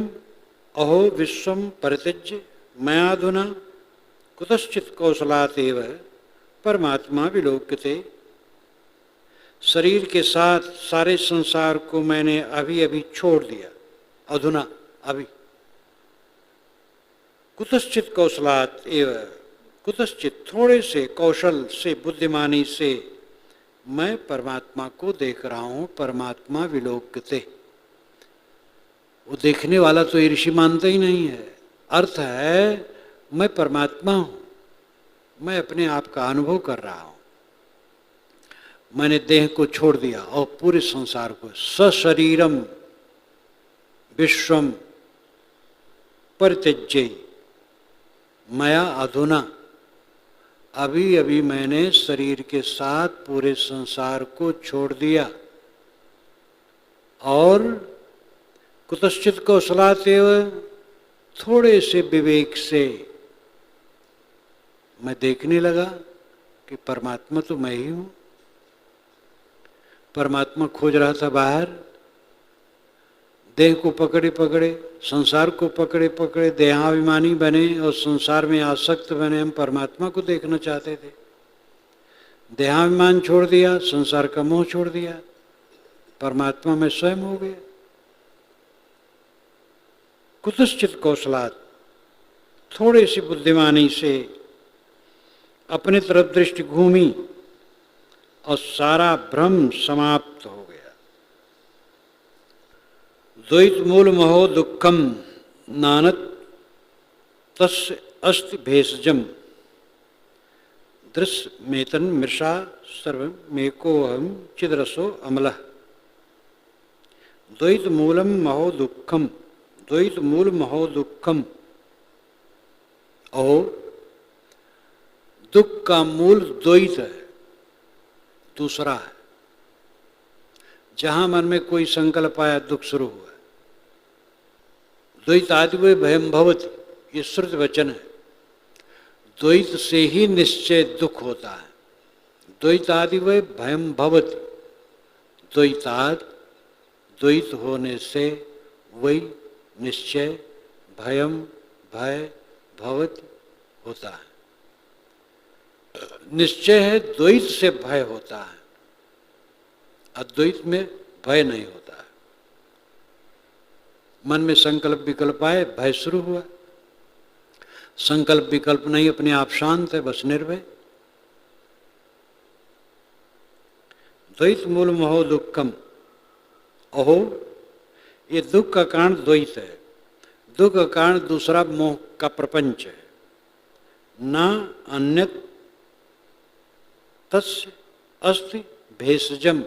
अहो विश्वम परित्यज्य मयाधुना कुतश्चित् कौशलात् एव परमात्मा विलोक्यते। शरीर के साथ सारे संसार को मैंने अभी अभी छोड़ दिया, अधुना अभी। कुतश्चित् कौशलात् एव, कुतश्चित् थोड़े से कौशल से, बुद्धिमानी से मैं परमात्मा को देख रहा हूं। परमात्मा विलोक्यते, वो देखने वाला तो ये ऋषि मानता ही नहीं है। अर्थ है मैं परमात्मा हूं, मैं अपने आप का अनुभव कर रहा हूं। मैंने देह को छोड़ दिया और पूरे संसार को। सशरीरम विश्वम परित्यज्य मया अधुना, अभी अभी मैंने शरीर के साथ पूरे संसार को छोड़ दिया और कुतश्चित कौशलातेव, थोड़े से विवेक से मैं देखने लगा कि परमात्मा तो मैं ही हूं। परमात्मा खोज रहा था बाहर, देह को पकड़े पकड़े, संसार को पकड़े पकड़े देहाभिमानी बने और संसार में आसक्त बने। हम परमात्मा को देखना चाहते थे, देहाभिमान छोड़ दिया, संसार का मोह छोड़ दिया, परमात्मा में स्वयं हो गया। कुतश्चित कौशलात्, थोड़ी सी बुद्धिमानी से अपने तरफ दृष्टि घूमी और सारा भ्रम समाप्त हो गया। द्वैत मूल महो दुखम नानत तस्य अस्ति भेषजम, दृश्यमेतन मृषा सर्वमेकोऽहं चिद्रसो अमलः। द्वैत मूलम महो दुखम, द्वैत मूल महो दुखम, और दुख का मूल द्वैत है, दूसरा है। जहां मन में कोई संकल्प आया दुख शुरू हुआ। द्वैतादिवय भयम भवति, ये श्रुत वचन है। द्वैत से ही निश्चय दुख होता है। द्वैतादिवय भयम भवति, द्वैताद, द्वैत होने से वही निश्चय भयम भय भवति होता है। निश्चय है, द्वैत से भय होता है, अद्वैत में भय नहीं होता है। मन में संकल्प विकल्प आए, भय शुरू हुआ। संकल्प विकल्प नहीं, अपने आप शांत है, बस निर्भय। द्वैत मूल मोह दुखम, ओहो, ये दुख का कारण द्वैत है। दुख का कारण दूसरा मोह का प्रपंच है। ना अन्यत तस्य अस्ति भेषजम,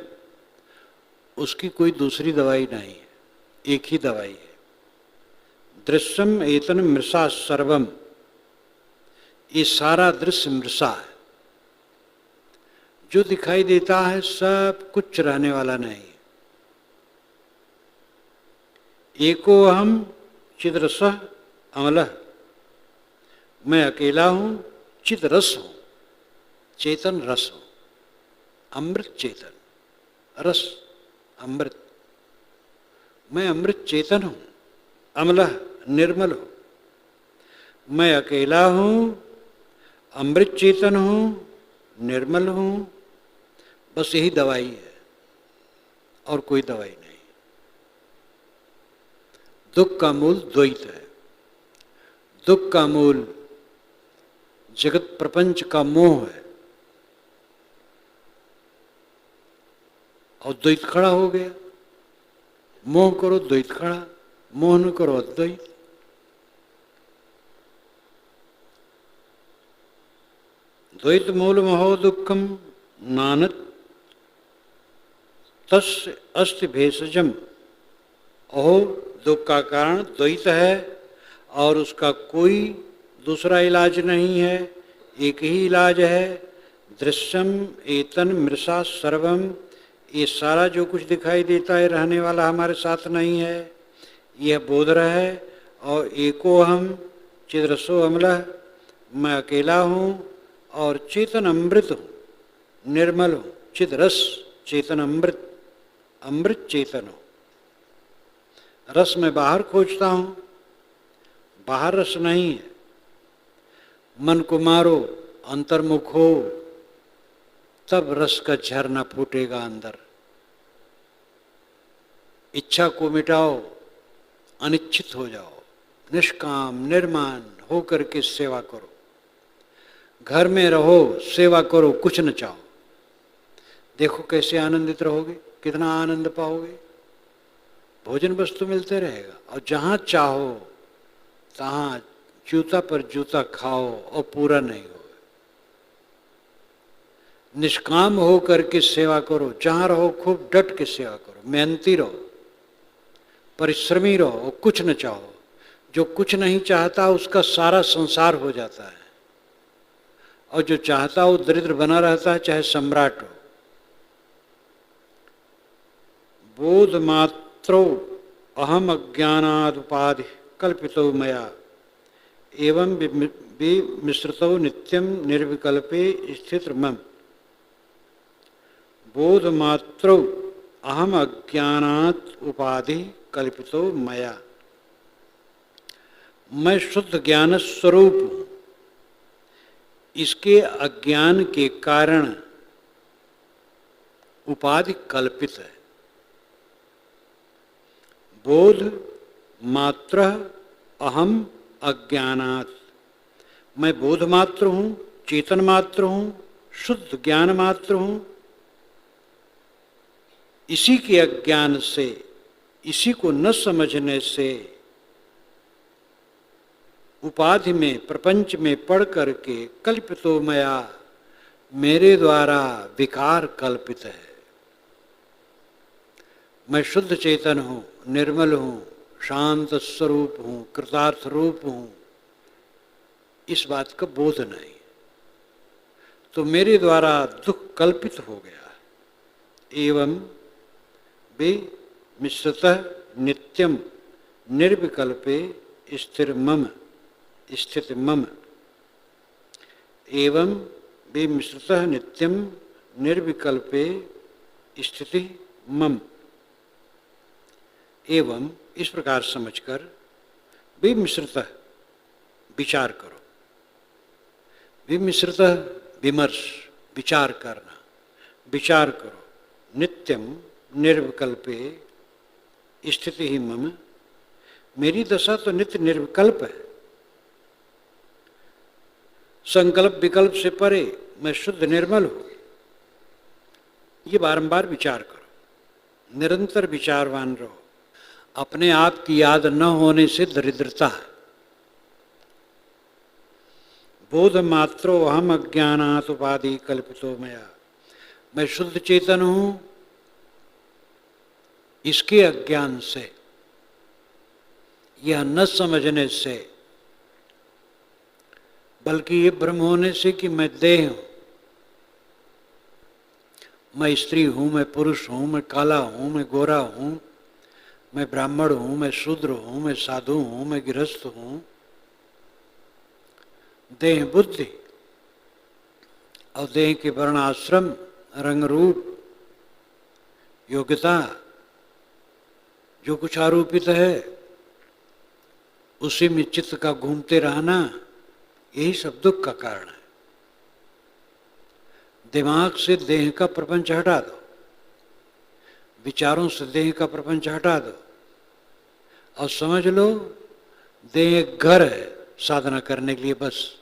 उसकी कोई दूसरी दवाई नहीं है, एक ही दवाई है। दृश्यम एतन मृषा सर्वम, ये सारा दृश्य मृषा है। जो दिखाई देता है सब कुछ रहने वाला नहीं है। एको अहम चिद्रसः अमलः, मैं अकेला हूं, चिद रस हूं, चेतन रस हूं, अमृत चेतन, रस अमृत। मैं अमृत चेतन हूं, अमलः निर्मल हूं। मैं अकेला हूं, अमृत चेतन हूं, निर्मल हूं, बस यही दवाई है और कोई दवाई नहीं। दुख का मूल द्वैत है। दुख का मूल जगत प्रपंच का मोह है, और द्वैत खड़ा हो गया। मोह करो द्वैत खड़ा, मोह न करो अद्वैत। द्वैत मूल महो दुखम नानत तस्य अस्ति भेषजम, ओहो, दुख का कारण द्वैत है और उसका कोई दूसरा इलाज नहीं है, एक ही इलाज है। दृश्यम एतन मृषा सर्वम, ये सारा जो कुछ दिखाई देता है रहने वाला हमारे साथ नहीं है, यह बोध रहे। और एको हम चिद्रसो अमलः, मैं अकेला हूँ और चेतन अमृत हूँ, निर्मल हूँ। चिद्रस चेतन अमृत, अमृत चेतन हूँ। रस में बाहर खोजता हूँ, बाहर रस नहीं है। मन को मारो, अंतर्मुख हो, तब रस का झरना फूटेगा अंदर। इच्छा को मिटाओ, अनिच्छित हो जाओ, निष्काम निर्माण होकर के सेवा करो। घर में रहो, सेवा करो, कुछ न चाहो। देखो कैसे आनंदित रहोगे, कितना आनंद पाओगे। भोजन वस्तु मिलते रहेगा और जहाँ चाहो तहाँ जूता पर जूता खाओ और पूरा नहीं हो। निष्काम हो करके सेवा करो, जहाँ रहो खूब डट के सेवा करो, मेहनती रहो, परिश्रमी रहो, कुछ न चाहो। जो कुछ नहीं चाहता उसका सारा संसार हो जाता है, और जो चाहता वो दरिद्र बना रहता है, चाहे सम्राट हो। बोध मात्रो अहम अज्ञानाद उपाधि कल्पितो मया एवं विमिश्रितो नित्यम निर्विकल्पे स्थित मम। बोध मात्रो अहम अज्ञानात उपाधि कल्पितो मया, मैं शुद्ध ज्ञान स्वरूप हूँ, इसके अज्ञान के कारण उपाधि कल्पित है। बोध मात्र अहम अज्ञानात्, मैं बोध मात्र हूँ, चेतन मात्र हूँ, शुद्ध ज्ञान मात्र हूँ। इसी के अज्ञान से, इसी को न समझने से उपाधि में, प्रपंच में पढ़ करके कल्पितो मया, मेरे द्वारा विकार कल्पित है। मैं शुद्ध चेतन हूँ, निर्मल हूँ, शांत स्वरूप हूँ, कृतार्थ रूप हूँ, इस बात का बोध नहीं, तो मेरे द्वारा दुख कल्पित हो गया। एवं वे मिश्रतः नित्यम निर्विकल्पे स्थिर मम, स्थित मम। एवं वे मिश्रतः नित्यम निर्विकल्पे स्थिति मम। एवं इस प्रकार समझकर विमिश्रतः विचार करो। विमिश्रतः विमर्श, विचार करना, विचार करो। नित्यम निर्विकल्पे स्थिति ही मम, मेरी दशा तो नित्य निर्विकल्प है, संकल्प विकल्प से परे, मैं शुद्ध निर्मल हूँ। ये बारंबार विचार करो, निरंतर विचारवान रहो। अपने आप की याद न होने से दरिद्रता है। बोध मात्रो अहम अज्ञानात् उपाधि कल्पितो मया, मैं शुद्ध चेतन हूँ, इसके अज्ञान से, यह न समझने से, बल्कि ये भ्रम होने से कि मैं देह हूँ, मैं स्त्री हूँ, मैं पुरुष हूँ, मैं काला हूँ, मैं गोरा हूँ, मैं ब्राह्मण हूँ, मैं शूद्र हूँ, मैं साधु हूँ, मैं गृहस्थ हूँ। देह बुद्धि और देह के वर्ण आश्रम, रंग रूप, योग्यता, जो कुछ आरोपित है उसी में चित्त का घूमते रहना, यही सब दुख का कारण है। दिमाग से देह का प्रपंच हटा दो, विचारों से देह का प्रपंच हटा दो, और समझ लो देह एक घर है साधना करने के लिए, बस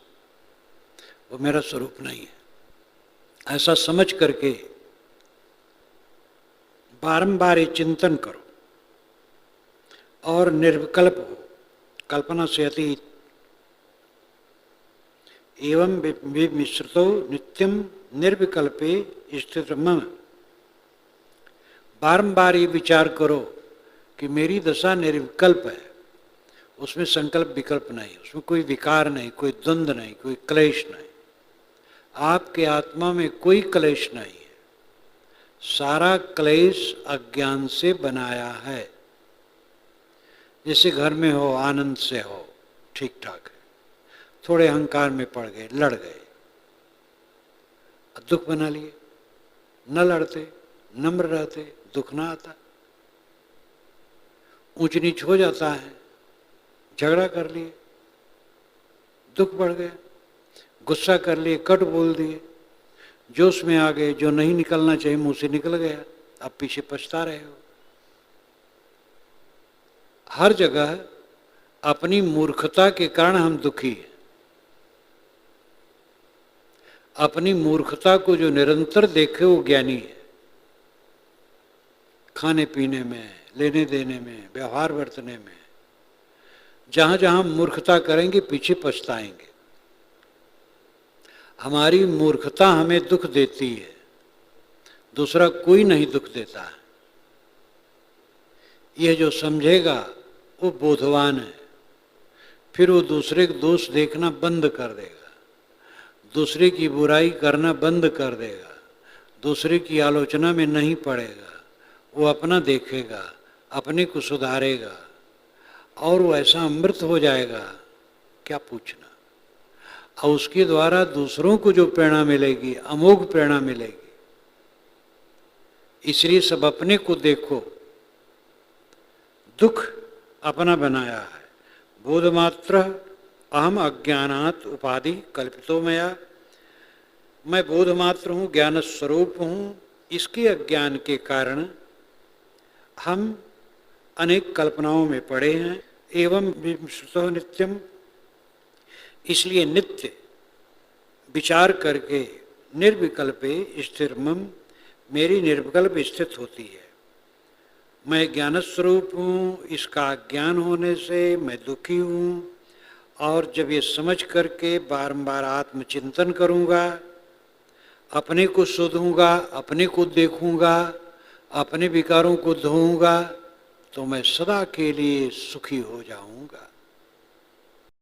वो मेरा स्वरूप नहीं है। ऐसा समझ करके बारंबार ये चिंतन करो और निर्विकल्प हो, कल्पना से अतीत। एवं विमिश्रितो नित्यम निर्विकल्पे स्थित मम, बारंबार ये विचार करो कि मेरी दशा निर्विकल्प है, उसमें संकल्प विकल्प नहीं, उसमें कोई विकार नहीं, कोई द्वंद्व नहीं, कोई क्लेश नहीं। आपके आत्मा में कोई क्लेश नहीं है, सारा क्लेश अज्ञान से बनाया है। जैसे घर में हो, आनंद से हो, ठीक ठाक है, थोड़े अहंकार में पड़ गए, लड़ गए, दुख बना लिए। न लड़ते, नम्र रहते, दुख ना आता। ऊंच नीच हो जाता है, झगड़ा कर लिए, दुख बढ़ गया, गुस्सा कर लिए, कट बोल दिए, जोश में आ गए, जो नहीं निकलना चाहिए मुंह से निकल गया, अब पीछे पछता रहे हो। हर जगह अपनी मूर्खता के कारण हम दुखी हैं। अपनी मूर्खता को जो निरंतर देखे वो ज्ञानी है। खाने पीने में, लेने देने में, व्यवहार बरतने में, जहां जहां मूर्खता करेंगे पीछे पछताएंगे। हमारी मूर्खता हमें दुख देती है, दूसरा कोई नहीं दुख देता है। यह जो समझेगा वो बोधवान है। फिर वो दूसरे के दोष देखना बंद कर देगा, दूसरे की बुराई करना बंद कर देगा, दूसरे की आलोचना में नहीं पड़ेगा। वो अपना देखेगा, अपने को सुधारेगा और वो ऐसा अमृत हो जाएगा, क्या पूछना। और उसके द्वारा दूसरों को जो प्रेरणा मिलेगी, अमोघ प्रेरणा मिलेगी। इसलिए सब अपने को देखो, दुख अपना बनाया है। बोधमात्र अहम अज्ञानात् उपाधि कल्पितो मया, मैं बोधमात्र हूँ, ज्ञान स्वरूप हूँ। इसके अज्ञान के कारण हम अनेक कल्पनाओं में पड़े हैं। एवं विमृतो नित्यम, इसलिए नित्य विचार करके निर्विकल्पे स्थिरमम, मेरी निर्विकल्प स्थित होती है। मैं ज्ञान स्वरूप हूँ, इसका ज्ञान होने से मैं दुखी हूँ। और जब ये समझ करके बारंबार आत्मचिंतन करूँगा, अपने को शोधूंगा, अपने को देखूँगा, अपने विकारों को धोऊंगा, तो मैं सदा के लिए सुखी हो जाऊँगा।